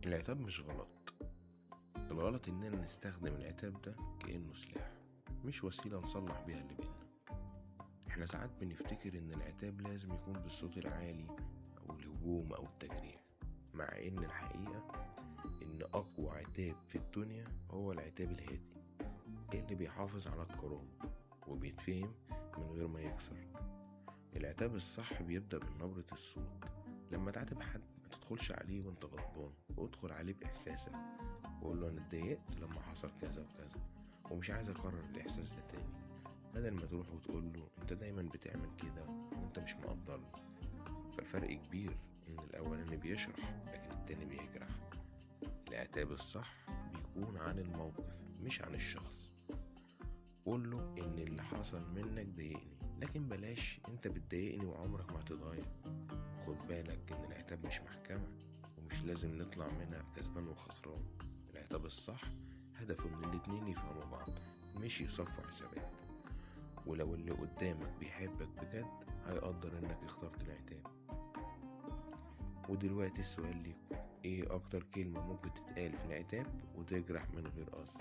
العتاب مش غلط. الغلط اننا نستخدم العتاب ده كأنه سلاح، مش وسيلة نصلح بيها اللي بينا. احنا ساعات بنفتكر ان العتاب لازم يكون بالصوت العالي او الهجوم او التجريح، مع ان الحقيقة ان اقوى عتاب في الدنيا هو العتاب الهادي، اللي بيحافظ على الكرامة وبيتفهم من غير ما يكسر. العتاب الصح بيبدأ من نبرة الصوت. لما تعاتب حد ما تدخلش عليه وانت غضبان، وادخل عليه بإحساسك وقول له انا اتضايقت لما حصل كذا وكذا ومش عايز اكرر الاحساس ده تاني، بدل ما تروح وتقول له انت دايما بتعمل كده وانت مش مقدرني. فالفرق كبير، ان الاولاني بيشرح لكن التاني بيجرح. العتاب الصح بيكون عن الموقف مش عن الشخص. قول له ان اللي حصل منك ضايقني، لكن بلاش انت بتضايقني وعمرك ما هتتغير. خد بالك ان العتاب مش محكمة، ومش لازم نطلع منها كسبان وخسران. العتاب الصح هدفه ان الاتنين يفهموا بعض، مش يصفوا حسابات. ولو اللي قدامك بيحبك بجد هيقدر انك اخترت العتاب. ودلوقتي السؤال ليكم، ايه اكتر كلمة ممكن تتقال في العتاب وتجرح من غير قصد؟